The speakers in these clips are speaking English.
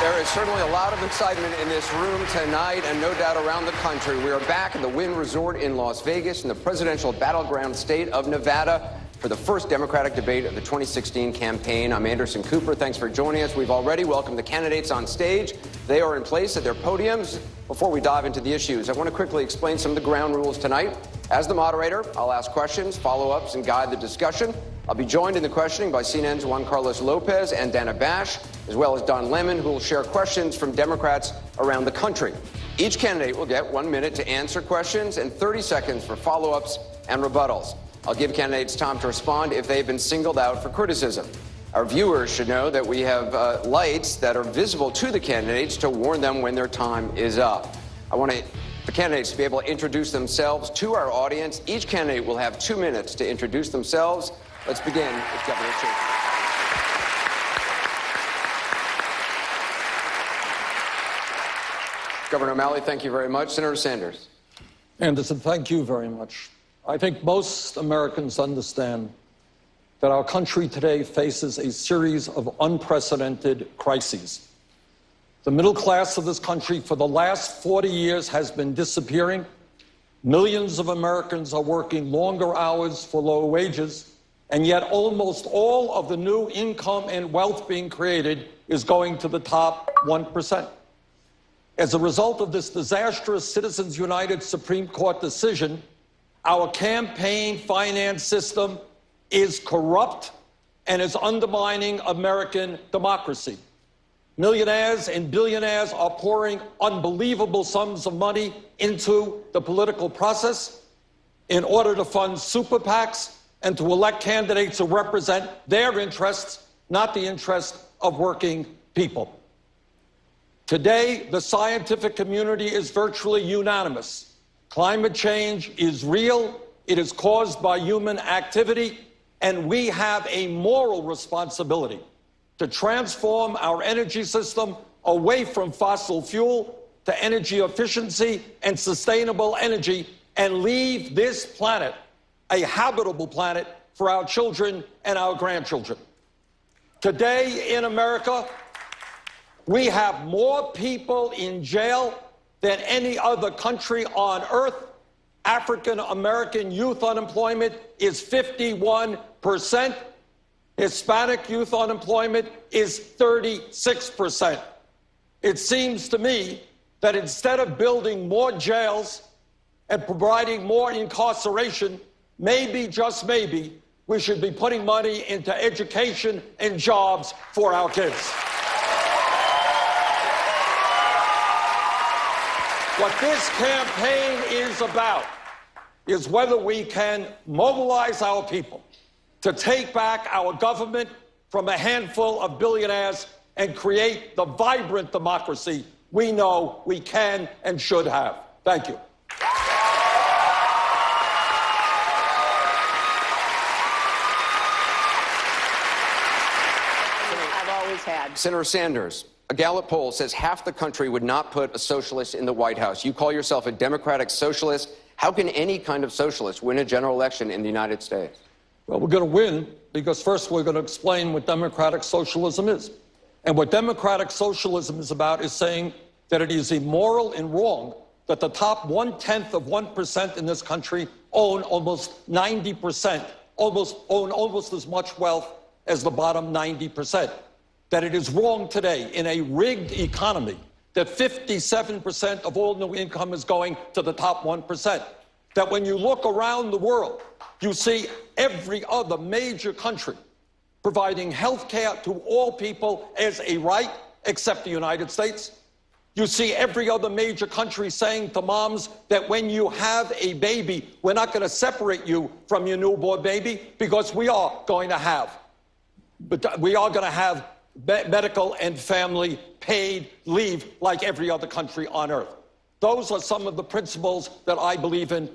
There is certainly a lot of excitement in this room tonight, and no doubt around the country. We are back at the Wynn Resort in Las Vegas in the presidential battleground state of Nevada for the first Democratic debate of the 2016 campaign. I'm Anderson Cooper. Thanks for joining us. We've already welcomed the candidates on stage. They are in place at their podiums. Before we dive into the issues, I want to quickly explain some of the ground rules tonight. As the moderator, I'll ask questions, follow-ups, and guide the discussion. I'll be joined in the questioning by CNN's Juan Carlos Lopez and Dana Bash, as well as Don Lemon, who will share questions from Democrats around the country. Each candidate will get 1 minute to answer questions and 30 seconds for follow-ups and rebuttals. I'll give candidates time to respond if they've been singled out for criticism. Our viewers should know that we have lights that are visible to the candidates to warn them when their time is up. I want the candidates to be able to introduce themselves to our audience. Each candidate will have 2 minutes to introduce themselves. Let's begin with Governor Cheney. Governor O'Malley, thank you very much. Senator Sanders. Anderson, thank you very much. I think most Americans understand that our country today faces a series of unprecedented crises. The middle class of this country for the last 40 years has been disappearing. Millions of Americans are working longer hours for lower wages, and yet almost all of the new income and wealth being created is going to the top 1%. As a result of this disastrous Citizens United Supreme Court decision, our campaign finance system is corrupt and is undermining American democracy. Millionaires and billionaires are pouring unbelievable sums of money into the political process in order to fund super PACs and to elect candidates who represent their interests, not the interests of working people. Today, the scientific community is virtually unanimous. Climate change is real, it is caused by human activity, and we have a moral responsibility to transform our energy system away from fossil fuel to energy efficiency and sustainable energy and leave this planet a habitable planet for our children and our grandchildren. Today in America, we have more people in jail than any other country on earth. African American youth unemployment is 51%. Hispanic youth unemployment is 36%. It seems to me that instead of building more jails and providing more incarceration, maybe, just maybe, we should be putting money into education and jobs for our kids. What this campaign is about is whether we can mobilize our people to take back our government from a handful of billionaires and create the vibrant democracy we know we can and should have. Thank you. Senator Sanders, a Gallup poll says half the country would not put a socialist in the White House. You call yourself a democratic socialist. How can any kind of socialist win a general election in the United States? Well, we're going to win because first we're going to explain what democratic socialism is. And what democratic socialism is about is saying that it is immoral and wrong that the top 0.1% in this country own almost 90%, own almost as much wealth as the bottom 90%. That it is wrong today in a rigged economy that 57% of all new income is going to the top 1%. That when you look around the world, you see every other major country providing health care to all people as a right, except the United States. You see every other major country saying to moms that when you have a baby, we're not going to separate you from your newborn baby because we are going to have medical and family paid leave like every other country on earth. Those are some of the principles that I believe in,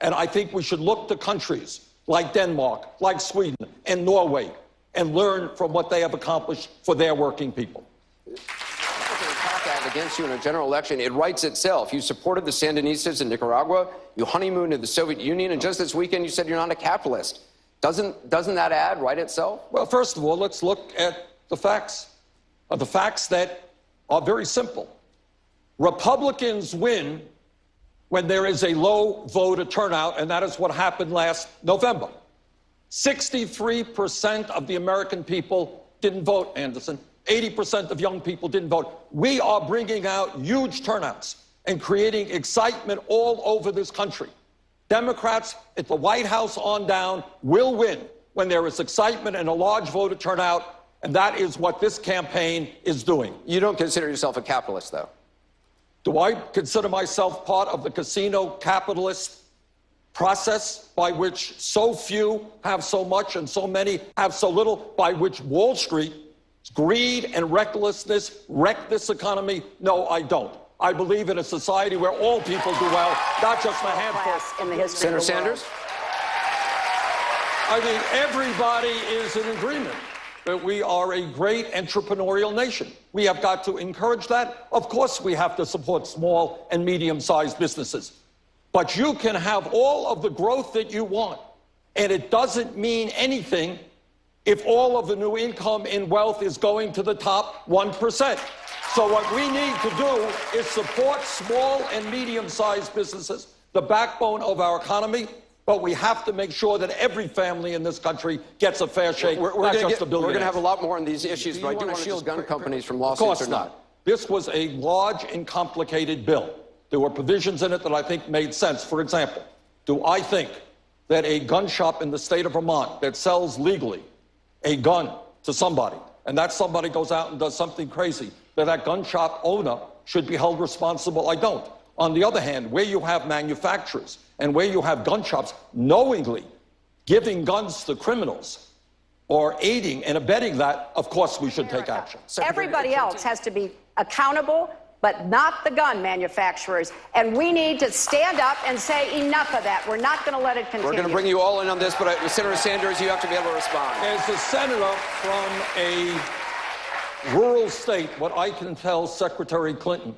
and I think we should look to countries like Denmark, like Sweden, and Norway, and learn from what they have accomplished for their working people. Against you in a general election, it writes itself. You supported the Sandinistas in Nicaragua, you honeymooned in the Soviet Union, and just this weekend you said you're not a capitalist. Doesn't that ad write itself? Well, first of all, let's look at the facts. The facts that are very simple. Republicans win when there is a low voter turnout, and that is what happened last November. 63% of the American people didn't vote, Anderson. 80% of young people didn't vote. We are bringing out huge turnouts and creating excitement all over this country. Democrats at the White House on down will win when there is excitement and a large voter turnout, and that is what this campaign is doing. You don't consider yourself a capitalist, though? Do I consider myself part of the casino capitalist process by which so few have so much and so many have so little, by which Wall Street, greed and recklessness wreck this economy? No, I don't. I believe in a society where all people do well, not just a handful. In the history Senator of the world. Sanders? I mean, everybody is in agreement that we are a great entrepreneurial nation. We have got to encourage that. Of course, we have to support small and medium-sized businesses. But you can have all of the growth that you want, and it doesn't mean anything if all of the new income and wealth is going to the top 1%. So what we need to do is support small and medium-sized businesses, the backbone of our economy, but we have to make sure that every family in this country gets a fair shake, We're not just the going billionaires. to have a lot more on these issues, but I do want to shield gun companies from lawsuits Of course or not. This was a large and complicated bill. There were provisions in it that I think made sense. For example, do I think that a gun shop in the state of Vermont that sells legally a gun to somebody, and that somebody goes out and does something crazy, that gun shop owner should be held responsible? I don't. On the other hand, where you have manufacturers and where you have gun shops knowingly giving guns to criminals or aiding and abetting that, of course we should take action. Everybody else has to be accountable, but not the gun manufacturers. And we need to stand up and say enough of that. We're not going to let it continue. We're going to bring you all in on this, but Senator Sanders, you have to be able to respond. As a senator from a rural state, what I can tell Secretary Clinton,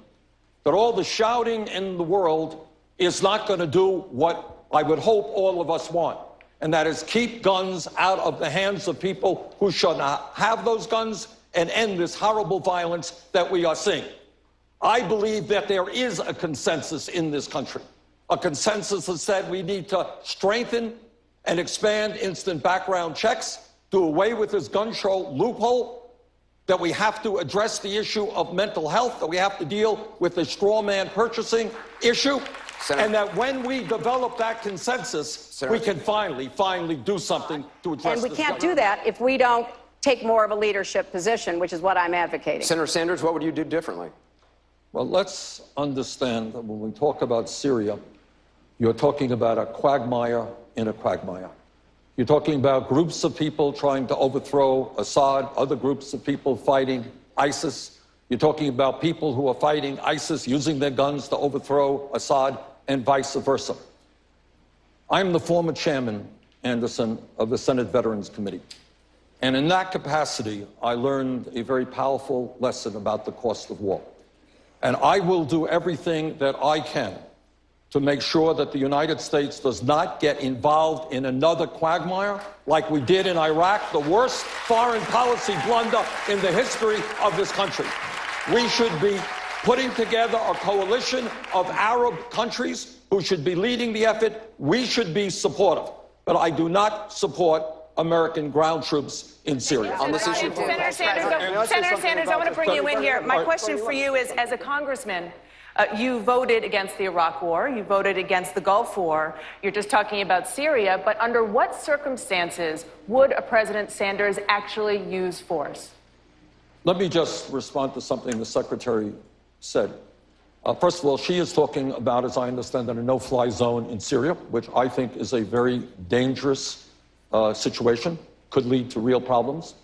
that all the shouting in the world is not going to do what I would hope all of us want, and that is keep guns out of the hands of people who should not have those guns and end this horrible violence that we are seeing. I believe that there is a consensus in this country, a consensus that said we need to strengthen and expand instant background checks, do away with this gun show loophole, that we have to address the issue of mental health, that we have to deal with the straw man purchasing issue, and that when we develop that consensus, we can finally do something to address this. And we can't do that if we don't take more of a leadership position, which is what I'm advocating. Senator Sanders, what would you do differently? Well, let's understand that when we talk about Syria, you're talking about a quagmire in a quagmire. You're talking about groups of people trying to overthrow Assad, other groups of people fighting ISIS. You're talking about people who are fighting ISIS using their guns to overthrow Assad, and vice versa. I'm the former chairman, Anderson, of the Senate Veterans Committee. And in that capacity, I learned a very powerful lesson about the cost of war. And I will do everything that I can to make sure that the United States does not get involved in another quagmire like we did in Iraq, the worst foreign policy blunder in the history of this country. We should be putting together a coalition of Arab countries who should be leading the effort. We should be supportive. But I do not support American ground troops in Syria. On this issue, Senator Sanders, I want to bring you in here. My question for you is, as a congressman, you voted against the Iraq War. You voted against the Gulf War. You're just talking about Syria. But under what circumstances would a President Sanders actually use force? Let me just respond to something the Secretary said. First of all, she is talking about, as I understand it, a no-fly zone in Syria, which I think is a very dangerous situation, could lead to real problems.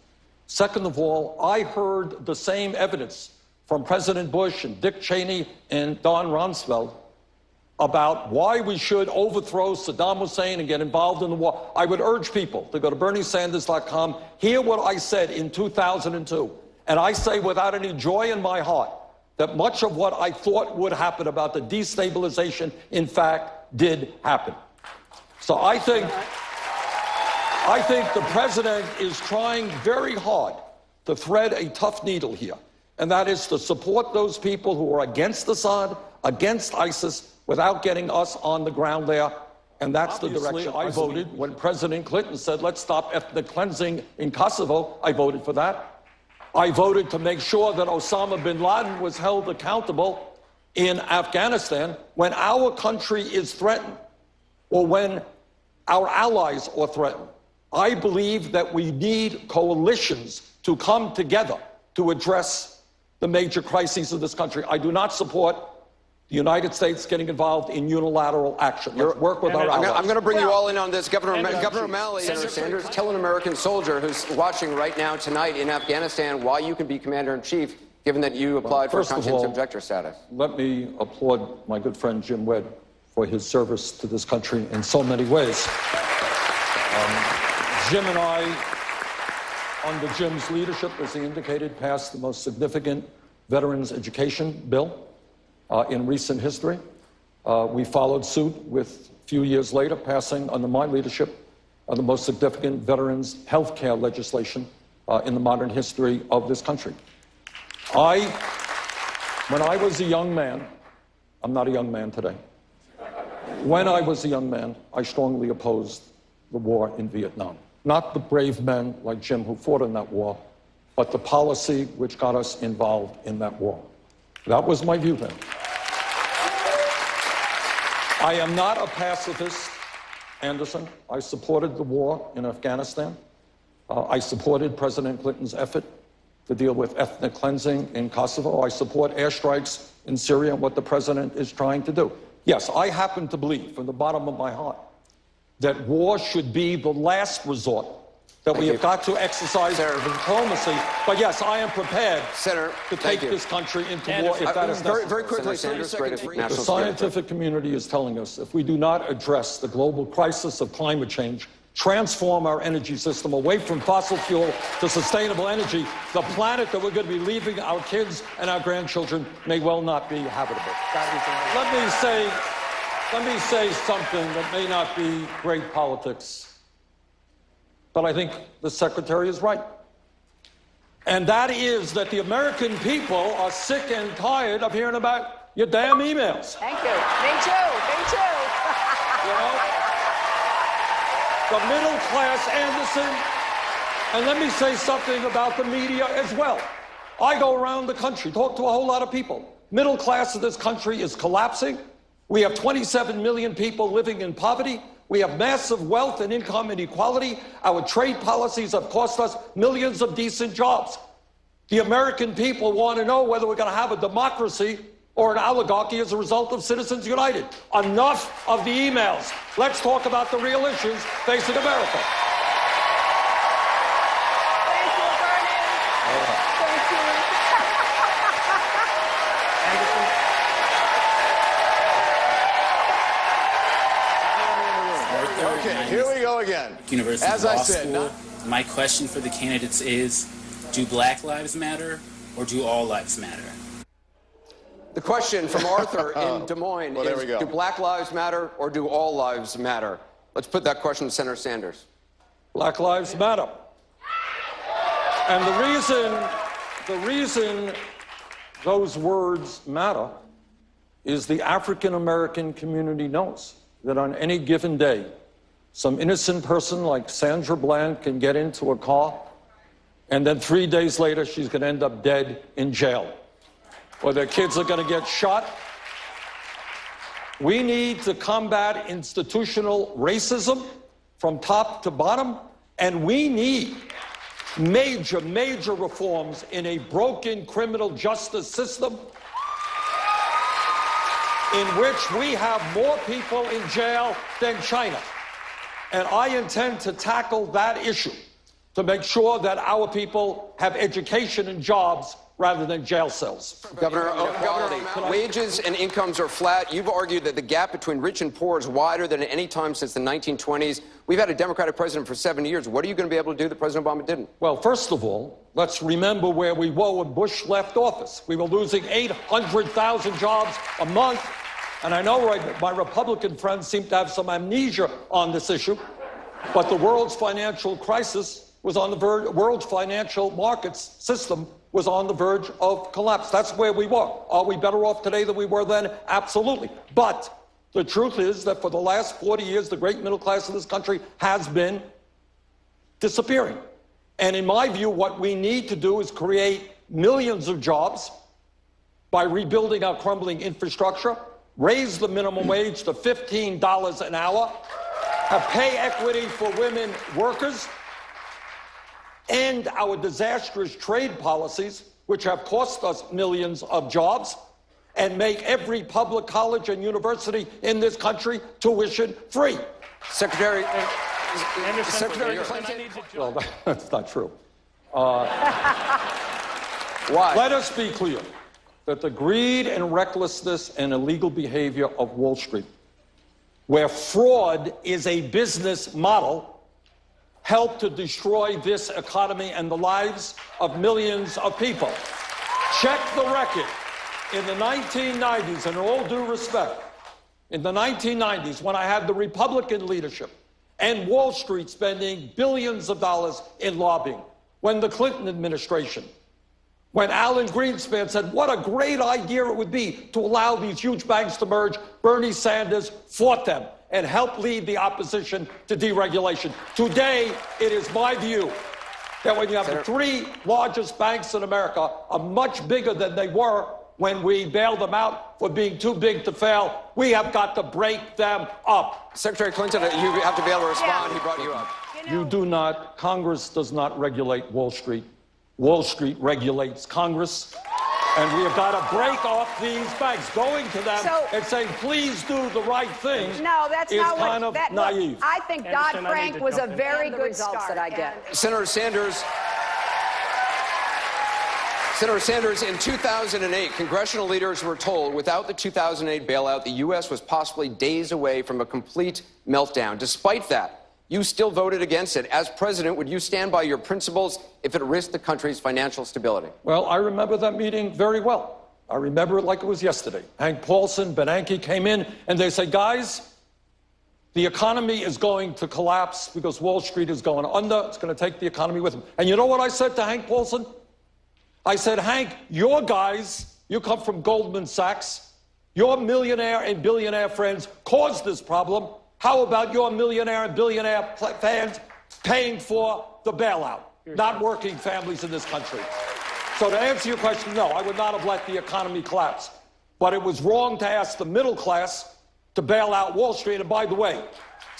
Second of all, I heard the same evidence from President Bush and Dick Cheney and Don Rumsfeld about why we should overthrow Saddam Hussein and get involved in the war. I would urge people to go to BernieSanders.com, hear what I said in 2002. And I say without any joy in my heart that much of what I thought would happen about the destabilization, in fact, did happen. So I think the president is trying very hard to thread a tough needle here. and that is to support those people who are against Assad, against ISIS, without getting us on the ground there. And that's the direction I voted when President Clinton said, let's stop ethnic cleansing in Kosovo. I voted for that. I voted to make sure that Osama bin Laden was held accountable in Afghanistan when our country is threatened or when our allies are threatened. I believe that we need coalitions to come together to address the major crises of this country. I do not support the United States getting involved in unilateral action. Let's work with our allies. I'm going to bring you all in on this. Governor O'Malley, Senator Sanders, tell an American soldier who's watching right now tonight in Afghanistan why you can be commander-in-chief, given that you applied for conscience objector status. Let me applaud my good friend Jim Webb for his service to this country in so many ways. Jim and I, under Jim's leadership, as he indicated, passed the most significant veterans education bill in recent history. We followed suit with, a few years later, passing, under my leadership, the most significant veterans health care legislation in the modern history of this country. When I was a young man, I'm not a young man today. When I was a young man, I strongly opposed the war in Vietnam. Not the brave men like Jim who fought in that war, but the policy which got us involved in that war. That was my view then. I am not a pacifist, Anderson. I supported the war in Afghanistan. I supported President Clinton's effort to deal with ethnic cleansing in Kosovo. I support airstrikes in Syria and what the president is trying to do. Yes, I happen to believe from the bottom of my heart that war should be the last resort, that we have got to exercise diplomacy. But yes, I am prepared to take this country into war if that is necessary. Very quickly, Sanders, the scientific community is telling us if we do not address the global crisis of climate change, transform our energy system away from fossil fuel to sustainable energy, the planet that we're going to be leaving our kids and our grandchildren may well not be habitable. Let me say something that may not be great politics, but I think the Secretary is right. And that is that the American people are sick and tired of hearing about your damn emails. Thank you. Me too. Me too. You know? The middle class, Anderson, and let me say something about the media as well. I go around the country, talk to a whole lot of people. Middle class of this country is collapsing. We have 27 million people living in poverty. We have massive wealth and income inequality. Our trade policies have cost us millions of decent jobs. The American people want to know whether we're going to have a democracy or an oligarchy as a result of Citizens United. Enough of the emails. Let's talk about the real issues facing America. Thank you, Vernon. Thank you. Okay, here we go again. University As Law I said, School. My question for the candidates is, do Black lives matter or do all lives matter? The question from Arthur in Des Moines is, do Black lives matter or do all lives matter? Let's put that question to Senator Sanders. Black lives matter. And the reason those words matter is the African American community knows that on any given day, some innocent person like Sandra Bland can get into a car, and then 3 days later, she's going to end up dead in jail, or their kids are going to get shot. We need to combat institutional racism from top to bottom, and we need major, major reforms in a broken criminal justice system in which we have more people in jail than China. And I intend to tackle that issue to make sure that our people have education and jobs rather than jail cells. Governor, wages and incomes are flat. You've argued that the gap between rich and poor is wider than at any time since the 1920s. We've had a Democratic president for 7 years. What are you going to be able to do that President Obama didn't? Well, first of all, let's remember where we were when Bush left office. We were losing 800,000 jobs a month. And I know my Republican friends seem to have some amnesia on this issue, but the world's financial crisis was on the verge, world's financial markets system was on the verge of collapse. That's where we were. Are we better off today than we were then? Absolutely. But the truth is that for the last 40 years, the great middle class of this country has been disappearing. And in my view, what we need to do is create millions of jobs by rebuilding our crumbling infrastructure, raise the minimum wage to $15 an hour, have pay equity for women workers, end our disastrous trade policies, which have cost us millions of jobs, and make every public college and university in this country tuition free. Secretary Clinton. Well, that's not true. Why? Let us be clear that the greed and recklessness and illegal behavior of Wall Street, where fraud is a business model, helped to destroy this economy and the lives of millions of people. Check the record. In the 1990s, and in all due respect, in the 1990s, when I had the Republican leadership and Wall Street spending billions of dollars in lobbying, when the Clinton administration, when Alan Greenspan said what a great idea it would be to allow these huge banks to merge, Bernie Sanders fought them and helped lead the opposition to deregulation. Today, it is my view that when you have the three largest banks in America are much bigger than they were when we bailed them out for being too big to fail, we have got to break them up. Secretary Clinton, you have to be able to respond. He brought you up. You do not, Congress does not regulate Wall Street. Wall Street regulates Congress. And we have got to break off these banks. Going to them and saying, please do the right thing. No, that's not what, kind of naive. I think Dodd-Frank was a very good start that I get. Senator Sanders, in 2008, congressional leaders were told without the 2008 bailout, the U.S. was possibly days away from a complete meltdown. Despite that, you still voted against it. As president, would you stand by your principles if it risked the country's financial stability? Well, I remember that meeting very well. I remember it like it was yesterday. Hank Paulson, Bernanke came in, and they said, guys, the economy is going to collapse because Wall Street is going under. It's going to take the economy with them. And you know what I said to Hank Paulson? I said, Hank, your guys, you come from Goldman Sachs, your millionaire and billionaire friends caused this problem. How about your millionaire and billionaire fans paying for the bailout? Not working families in this country. So to answer your question, no, I would not have let the economy collapse. But it was wrong to ask the middle class to bail out Wall Street. And by the way,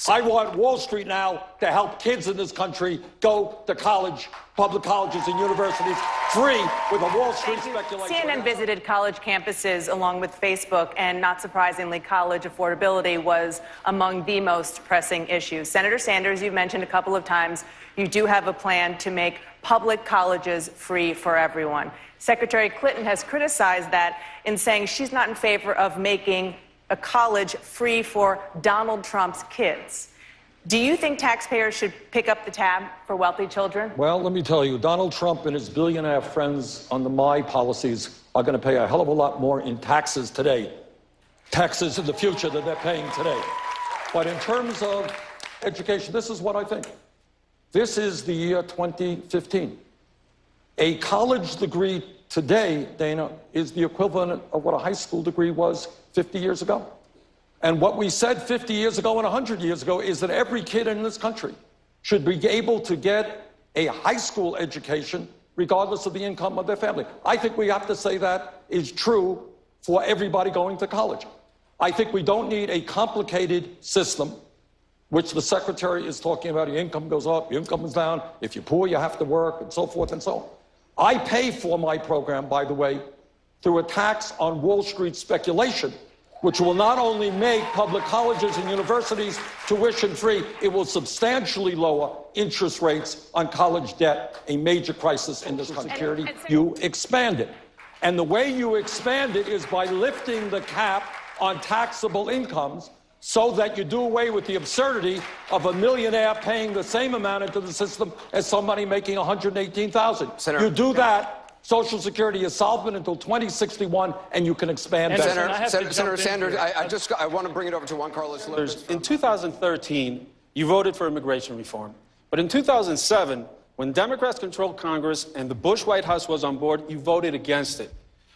I want Wall Street now to help kids in this country go to college, public colleges and universities, free with a Wall Street speculation. CNN visited college campuses along with Facebook, and not surprisingly, college affordability was among the most pressing issues. Senator Sanders, you've mentioned a couple of times, you do have a plan to make public colleges free for everyone. Secretary Clinton has criticized that in saying she's not in favor of making a college free for Donald Trump's kids. Do you think taxpayers should pick up the tab for wealthy children? Well, let me tell you, Donald Trump and his billionaire friends under my policies are going to pay a hell of a lot more in taxes today, taxes in the future than they're paying today. But in terms of education, this is what I think. This is the year 2015. A college degree today, Dana, is the equivalent of what a high school degree was 50 years ago. And what we said 50 years ago and 100 years ago is that every kid in this country should be able to get a high school education regardless of the income of their family. I think we have to say that is true for everybody going to college. I think we don't need a complicated system, which the secretary is talking about. Your income goes up, your income goes down. If you're poor, you have to work, and so forth and so on. I pay for my program, by the way, through a tax on Wall Street speculation, which will not only make public colleges and universities tuition-free, it will substantially lower interest rates on college debt, a major crisis in this country. You expand it. And the way you expand it is by lifting the cap on taxable incomes so that you do away with the absurdity of a millionaire paying the same amount into the system as somebody making $118,000. You do that, Social Security is solvent until 2061, and you can expand that. Senator Sanders, I want to bring it over to Juan Carlos Lopez. In 2013, you voted for immigration reform. But in 2007, When Democrats controlled Congress and the Bush White House was on board, you voted against it.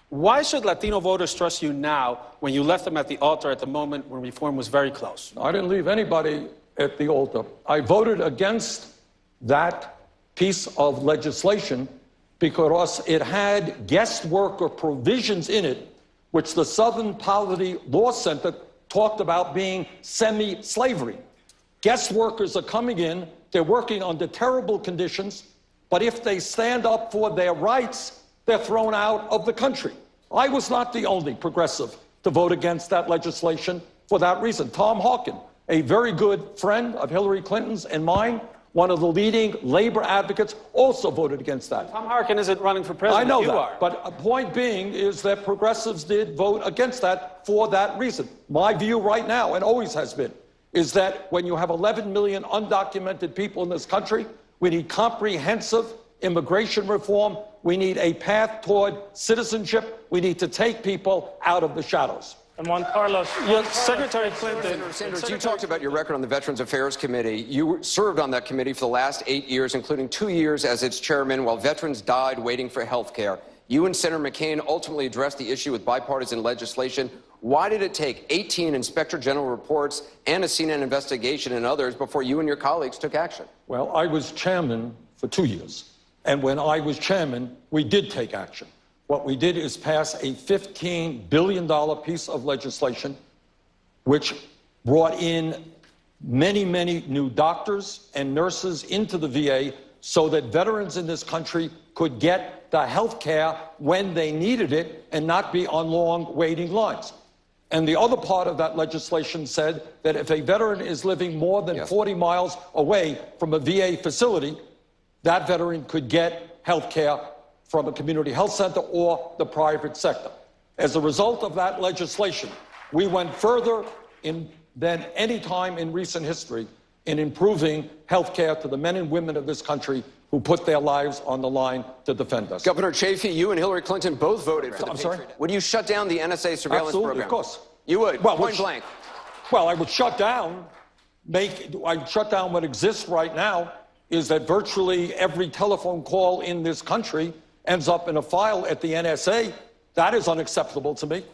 Why should Latino voters trust you now when you left them at the altar at the moment when reform was very close? I didn't leave anybody at the altar. I voted against that piece of legislation because it had guest worker provisions in it, which the Southern Poverty Law Center talked about being semi-slavery. Guest workers are coming in, they're working under terrible conditions, but if they stand up for their rights, they're thrown out of the country. I was not the only progressive to vote against that legislation for that reason. Tom Harkin, a very good friend of Hillary Clinton's and mine, one of the leading labor advocates, also voted against that. Tom Harkin isn't running for president. I know you that, are. but a point being is that progressives did vote against that for that reason. My view right now, and always has been, is that when you have 11 million undocumented people in this country, we need comprehensive immigration reform. We need a path toward citizenship. We need to take people out of the shadows. And Juan Carlos. Secretary Clinton. Sanders, you talked about your record on the Veterans Affairs Committee. You served on that committee for the last 8 years, including 2 years as its chairman, while veterans died waiting for health care. You and Senator McCain ultimately addressed the issue with bipartisan legislation. Why did it take 18 Inspector General reports and a CNN investigation and others before you and your colleagues took action? Well, I was chairman for 2 years. And when I was chairman, we did take action. What we did is pass a $15 billion piece of legislation, which brought in many, many new doctors and nurses into the VA so that veterans in this country could get the health care when they needed it and not be on long waiting lines. And the other part of that legislation said that if a veteran is living more than 40 miles away from a VA facility, that veteran could get health care from a community health center or the private sector. As a result of that legislation, we went further than any time in recent history in improving health care to the men and women of this country who put their lives on the line to defend us. Governor Chafee, you and Hillary Clinton both voted for the Patriot Act. Would you shut down the NSA surveillance program? Of course. You would, well, point blank. Well, I would shut down, I'd shut down what exists right now is that virtually every telephone call in this country ends up in a file at the NSA. That is unacceptable to me.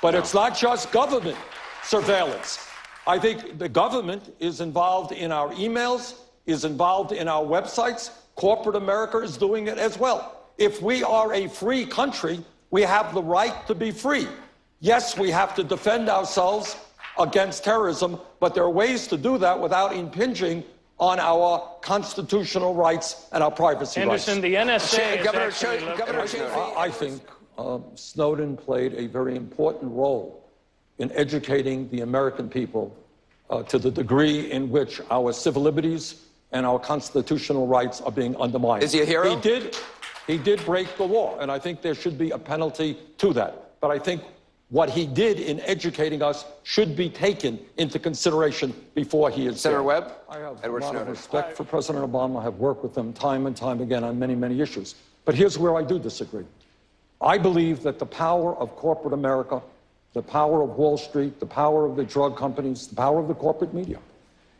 But it's not just government surveillance. I think the government is involved in our emails, is involved in our websites. Corporate America is doing it as well. If we are a free country, we have the right to be free. Yes, we have to defend ourselves against terrorism, but there are ways to do that without impinging on our constitutional rights and our privacy rights. Anderson, the NSA Governor Chafee, I think Snowden played a very important role in educating the American people to the degree in which our civil liberties and our constitutional rights are being undermined. Is he a hero? He did break the law, and I think there should be a penalty to that. But I think what he did in educating us should be taken into consideration before he is Senator Webb? I have a lot of respect for President Obama. I have worked with him time and time again on many, many issues. But here's where I do disagree. I believe that the power of corporate America, the power of Wall Street, the power of the drug companies, the power of the corporate media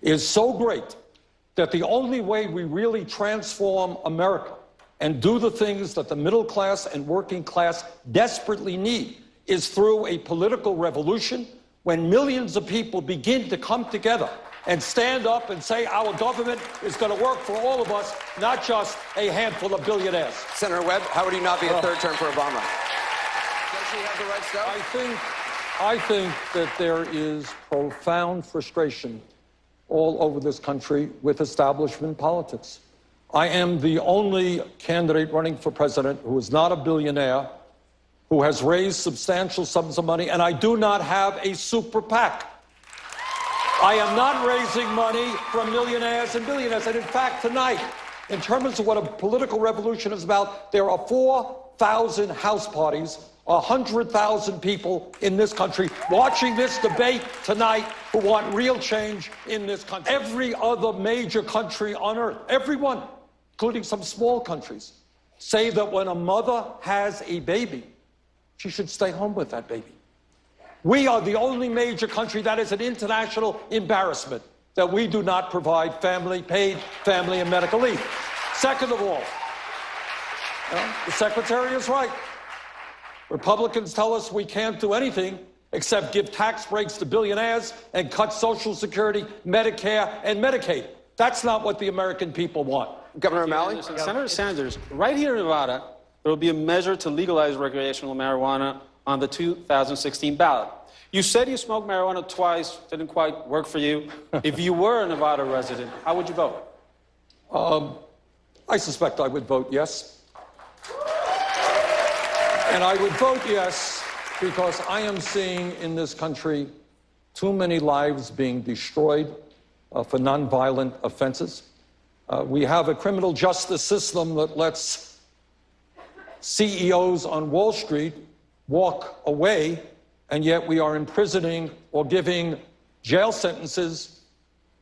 is so great that the only way we really transform America and do the things that the middle class and working class desperately need is through a political revolution when millions of people begin to come together and stand up and say our government is going to work for all of us, not just a handful of billionaires. Senator Webb, how would he not be a third term for Obama? Does he have the right stuff? I think that there is profound frustration all over this country with establishment politics. I am the only candidate running for president who is not a billionaire, who has raised substantial sums of money, and I do not have a super PAC. I am not raising money from millionaires and billionaires. And in fact, tonight, in terms of what a political revolution is about, there are 4,000 house parties, 100,000 people in this country watching this debate tonight who want real change in this country. Every other major country on earth, everyone, including some small countries, say that when a mother has a baby, she should stay home with that baby. We are the only major country that is an international embarrassment that we do not provide paid family and medical leave. Second of all, the secretary is right. Republicans tell us we can't do anything except give tax breaks to billionaires and cut Social Security, Medicare, and Medicaid. That's not what the American people want. Governor O'Malley? Senator Sanders, right here in Nevada, there will be a measure to legalize recreational marijuana on the 2016 ballot. You said you smoked marijuana twice, didn't quite work for you. If you were a Nevada resident, how would you vote? I suspect I would vote yes. And I would vote yes because I am seeing in this country too many lives being destroyed for nonviolent offenses. We have a criminal justice system that lets CEOs on Wall Street walk away, and yet we are imprisoning or giving jail sentences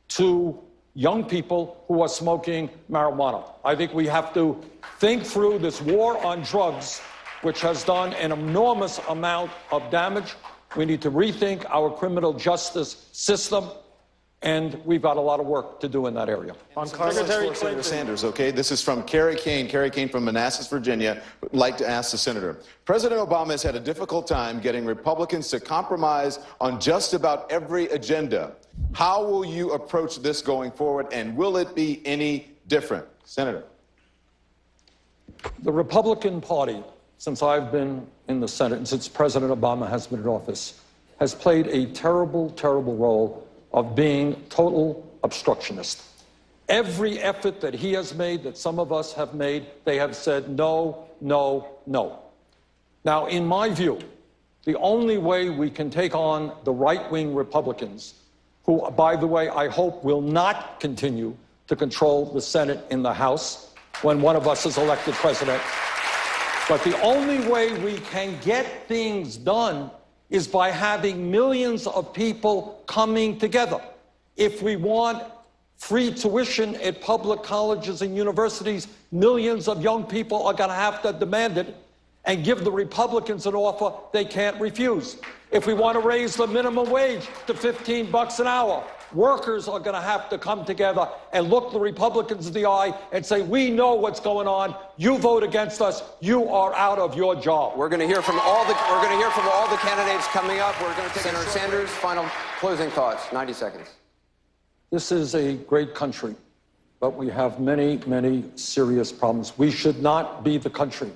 to young people who are smoking marijuana. I think we have to think through this war on drugs, which has done an enormous amount of damage. We need to rethink our criminal justice system, and we've got a lot of work to do in that area. On comments for Senator Sanders, okay? This is from Carrie Kane. Carrie Kane from Manassas, Virginia, would like to ask the senator. President Obama has had a difficult time getting Republicans to compromise on just about every agenda. How will you approach this going forward, and will it be any different? Senator. The Republican Party, since I've been in the Senate and since President Obama has been in office, has played a terrible, terrible role of being total obstructionist. Every effort that he has made, that some of us have made, they have said no, no, no. Now, in my view, the only way we can take on the right-wing Republicans, who, by the way, I hope will not continue to control the Senate and the House when one of us is elected president, but the only way we can get things done is by having millions of people coming together. If we want free tuition at public colleges and universities, millions of young people are going to have to demand it and give the Republicans an offer they can't refuse. If we want to raise the minimum wage to $15 an hour, workers are going to have to come together and look the Republicans in the eye and say, we know what's going on. You vote against us. You are out of your job. We're going to hear from all the candidates coming up. We're going to take Senator Sanders' final closing thoughts. 90 seconds. This is a great country, but we have many, many serious problems. We should not be the country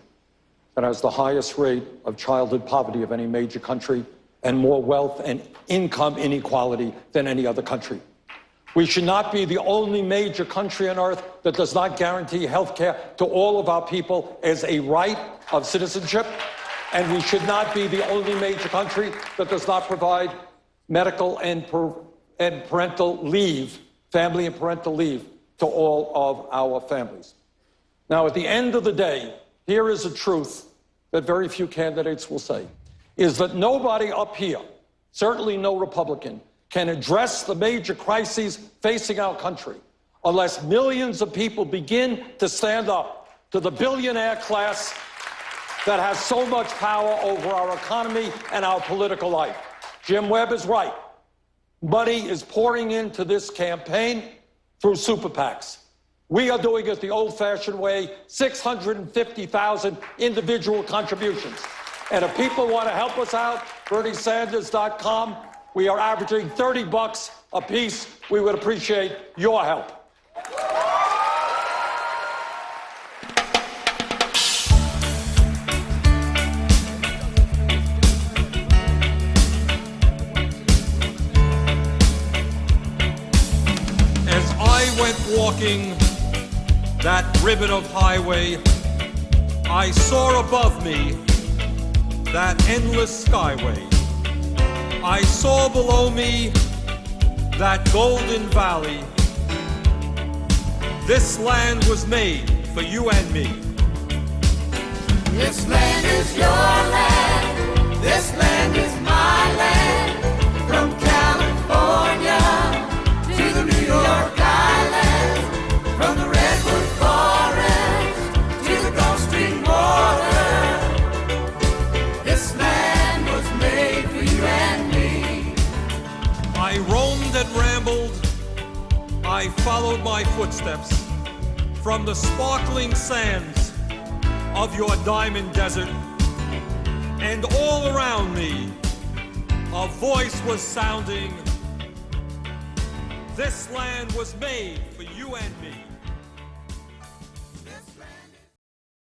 that has the highest rate of childhood poverty of any major country and more wealth and income inequality than any other country. We should not be the only major country on earth that does not guarantee health care to all of our people as a right of citizenship. And we should not be the only major country that does not provide medical and parental leave, family and parental leave, to all of our families. Now, at the end of the day, here is a truth that very few candidates will say, is that nobody up here, certainly no Republican, can address the major crises facing our country unless millions of people begin to stand up to the billionaire class that has so much power over our economy and our political life. Jim Webb is right. Money is pouring into this campaign through super PACs. We are doing it the old-fashioned way, 650,000 individual contributions. And if people want to help us out, BernieSanders.com, we are averaging $30 a piece. We would appreciate your help. As I went walking that ribbon of highway, I saw above me that endless skyway. I saw below me that golden valley. This land was made for you and me. This land is your land. This land is my land. From California to the New York Islands, from the Redwood Forest to the Gulf Stream water. This land was made for you and me. I roamed and rambled, I followed my footsteps from the sparkling sands of your diamond desert, and all around me a voice was sounding, this land was made for you and me.